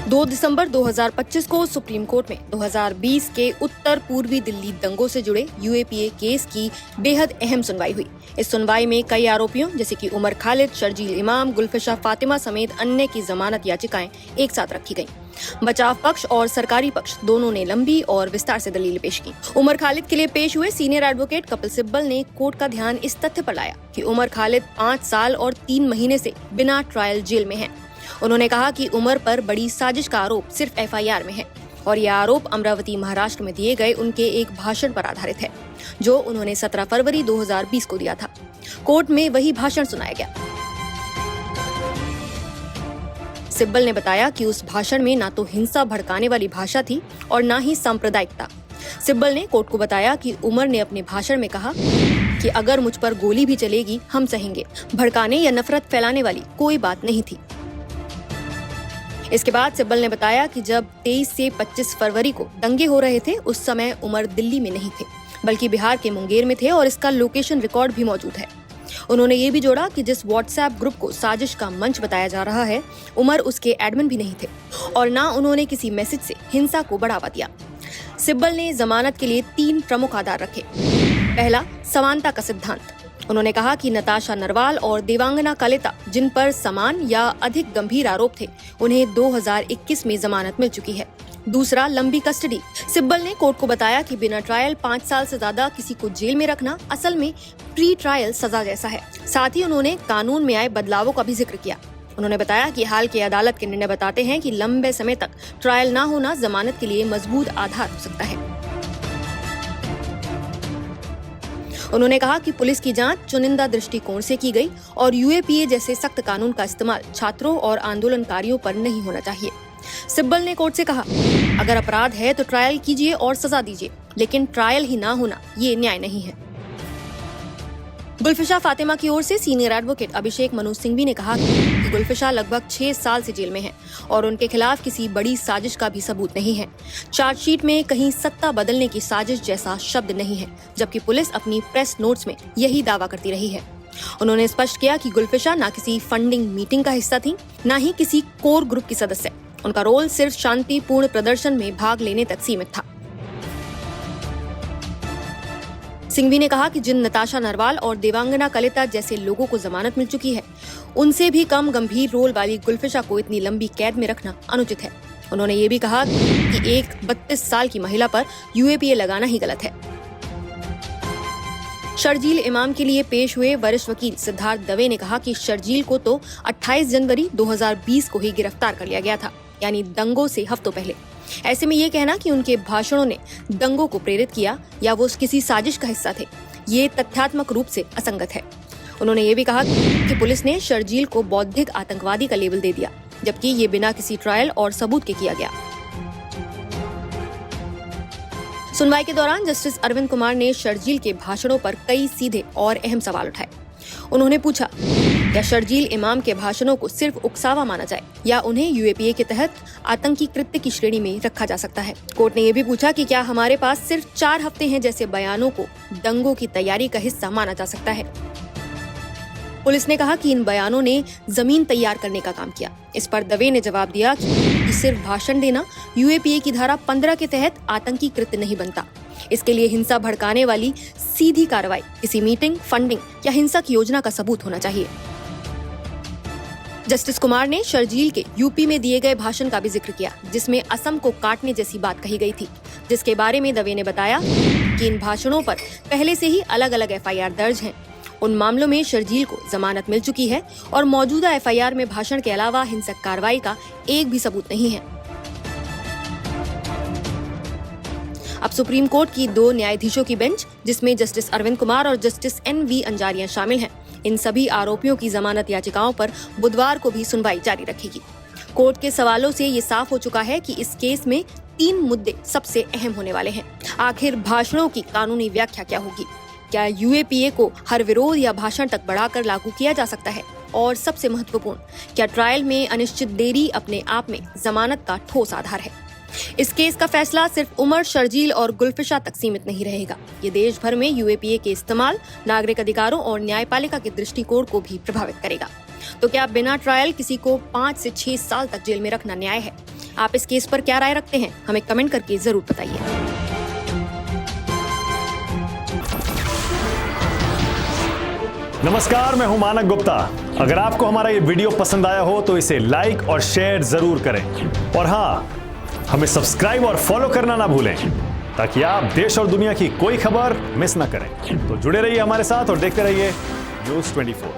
2 दिसंबर 2025 को supreme court में 2020 के उत्तर पूर्वी दिल्ली दंगों से जुड़े यूएपीए केस की बेहद अहम सुनवाई हुई। इस सुनवाई में कई आरोपियों जैसे कि उमर खालिद, शर्जील इमाम, गुलफिशा फातिमा समेत अन्य की जमानत याचिकाएं एक साथ रखी गईं। बचाव पक्ष और सरकारी पक्ष दोनों ने लंबी और विस्तार से दलीलें पेश की। उमर खालिद के लिए पेश हुए सीनियर एडवोकेट कपिल सिब्बल ने कोर्ट का ध्यान इस तथ्य पर लाया कि उमर खालिद 5 साल और 3 महीने से बिना ट्रायल जेल में हैं। उन्होंने कहा कि उमर पर बड़ी साजिश का आरोप सिर्फ एफआईआर में है और यह आरोप अमरावती, महाराष्ट्र में दिए गए उनके एक भाषण पर आधारित है जो उन्होंने 17 फरवरी 2020 को दिया था। कोर्ट में वही भाषण सुनाया गया। सिब्बल ने बताया कि उस भाषण में ना तो हिंसा भड़काने वाली भाषा थी और ना ही सांप्रदायिकता। सिब्बल ने कोर्ट को बताया कि उमर ने अपने भाषण में कहा कि अगर मुझ पर गोली भी चलेगी हम सहेंगे, भड़काने या नफरत फैलाने वाली कोई बात नहीं थी। इसके बाद सिब्बल ने बताया कि जब 23 से 25 फरवरी को दंगे हो रहे थे उस समय उमर दिल्ली में नहीं थे बल्कि बिहार के मुंगेर में थे और इसका लोकेशन रिकॉर्ड भी मौजूद है। उन्होंने ये भी जोड़ा कि जिस व्हाट्सएप ग्रुप को साजिश का मंच बताया जा रहा है उमर उसके एडमिन भी नहीं थे और ना उन्होंने किसी मैसेज से हिंसा को बढ़ावा दिया। सिब्बल ने जमानत के लिए 3 प्रमुख आधार रखे। पहला, समानता का सिद्धांत। उन्होंने कहा कि नताशा नरवाल और देवांगना कलेता, जिन पर समान या अधिक गंभीर आरोप थे, उन्हें 2021 में जमानत मिल चुकी है। दूसरा, लंबी कस्टडी। सिब्बल ने कोर्ट को बताया कि बिना ट्रायल 5 साल से ज्यादा किसी को जेल में रखना असल में प्री ट्रायल सजा जैसा है। साथ ही उन्होंने कानून में आए बदलावों का भी जिक्र किया। उन्होंने बताया कि हाल के अदालत के निर्णय बताते हैं कि लंबे समय तक ट्रायल न होना जमानत के लिए मजबूत आधार हो सकता है। उन्होंने कहा कि पुलिस की जांच चुनिंदा दृष्टिकोण से की गई और यूएपीए जैसे सख्त कानून का इस्तेमाल छात्रों और आंदोलनकारियों पर नहीं होना चाहिए। सिब्बल ने कोर्ट से कहा, अगर अपराध है तो ट्रायल कीजिए और सजा दीजिए, लेकिन ट्रायल ही ना होना ये न्याय नहीं है। गुलफिशा फातिमा की ओर से सीनियर एडवोकेट अभिषेक मनु सिंघवी ने कहा कि गुलफिशा लगभग 6 साल से जेल में है और उनके खिलाफ किसी बड़ी साजिश का भी सबूत नहीं है। चार्जशीट में कहीं सत्ता बदलने की साजिश जैसा शब्द नहीं है, जबकि पुलिस अपनी प्रेस नोट्स में यही दावा करती रही है। उन्होंने स्पष्ट किया कि गुलफिशा न किसी फंडिंग मीटिंग का हिस्सा थी, न ही किसी कोर ग्रुप की सदस्य। उनका रोल सिर्फ शांतिपूर्ण प्रदर्शन में भाग लेने तक सीमित था। सिंघवी ने कहा कि जिन नताशा नरवाल और देवांगना कलेता जैसे लोगों को जमानत मिल चुकी है, उनसे भी कम गंभीर रोल वाली गुलफिशा को इतनी लंबी कैद में रखना अनुचित है। उन्होंने ये भी कहा कि एक 32 साल की महिला पर यूएपीए लगाना ही गलत है। शर्जील इमाम के लिए पेश हुए वरिष्ठ वकील सिद्धार्थ दवे ने कहा कि शर्जील को तो 28 जनवरी 2020 को ही गिरफ्तार कर लिया गया था, यानी दंगों से हफ्तों पहले। ऐसे में ये कहना कि उनके भाषणों ने दंगों को प्रेरित किया या वो किसी साजिश का हिस्सा थे, ये तथ्यात्मक रूप से असंगत है। उन्होंने ये भी कहा कि पुलिस ने शर्जील को बौद्धिक आतंकवादी का लेबल दे दिया, जबकि ये बिना किसी ट्रायल और सबूत के किया गया। सुनवाई के दौरान जस्टिस अरविंद कुमार ने शर्जील के भाषणों पर कई सीधे और अहम सवाल उठाए। उन्होंने पूछा, क्या शर्जील इमाम के भाषणों को सिर्फ उकसावा माना जाए या उन्हें यूएपीए के तहत आतंकी कृत्य की श्रेणी में रखा जा सकता है। कोर्ट ने यह भी पूछा कि क्या हमारे पास सिर्फ 4 हफ्ते हैं जैसे बयानों को दंगों की तैयारी का हिस्सा माना जा सकता है। पुलिस ने कहा कि इन बयानों ने जमीन तैयार करने का काम किया। इस पर दवे ने जवाब दिया कि सिर्फ भाषण देना यूएपीए की धारा 15 के तहत आतंकी कृत्य नहीं बनता। इसके लिए हिंसा भड़काने वाली सीधी कार्रवाई, किसी मीटिंग, फंडिंग या हिंसा की योजना का सबूत होना चाहिए। जस्टिस कुमार ने शर्जील के यूपी में दिए गए भाषण का भी जिक्र किया, जिसमें असम को काटने जैसी बात कही गई थी, जिसके बारे में दवे ने बताया कि इन भाषणों पर पहले से ही अलग अलग एफआईआर दर्ज हैं। उन मामलों में शर्जील को जमानत मिल चुकी है और मौजूदा एफआईआर में भाषण के अलावा हिंसक कार्रवाई का एक भी सबूत नहीं है। अब सुप्रीम कोर्ट की 2 न्यायाधीशों की बेंच, जिसमें जस्टिस अरविंद कुमार और जस्टिस NV अंजारिया शामिल हैं, इन सभी आरोपियों की जमानत याचिकाओं पर बुधवार को भी सुनवाई जारी रखेगी। कोर्ट के सवालों से ये साफ हो चुका है कि इस केस में 3 मुद्दे सबसे अहम होने वाले हैं। आखिर भाषणों की कानूनी व्याख्या क्या होगी? क्या यूएपीए को हर विरोध या भाषण तक बढ़ाकर लागू किया जा सकता है? और सबसे महत्वपूर्ण, क्या ट्रायल में अनिश्चित देरी अपने आप में जमानत का ठोस आधार है? इस केस का फैसला सिर्फ उमर, शर्जील और गुलफिशा तक सीमित नहीं रहेगा। ये देश भर में यूएपीए के इस्तेमाल, नागरिक अधिकारों और न्यायपालिका के दृष्टिकोण को भी प्रभावित करेगा। तो क्या बिना ट्रायल किसी को 5 से 6 साल तक जेल में रखना न्याय है? आप इस केस पर क्या राय रखते हैं, हमें कमेंट करके जरूर बताइए। नमस्कार, मैं हूं मानक गुप्ता। अगर आपको हमारा ये वीडियो पसंद आया हो तो इसे लाइक और शेयर जरूर करें, और हाँ, हमें सब्सक्राइब और फॉलो करना ना भूलें ताकि आप देश और दुनिया की कोई खबर मिस ना करें। तो जुड़े रहिए हमारे साथ और देखते रहिए न्यूज़ 24।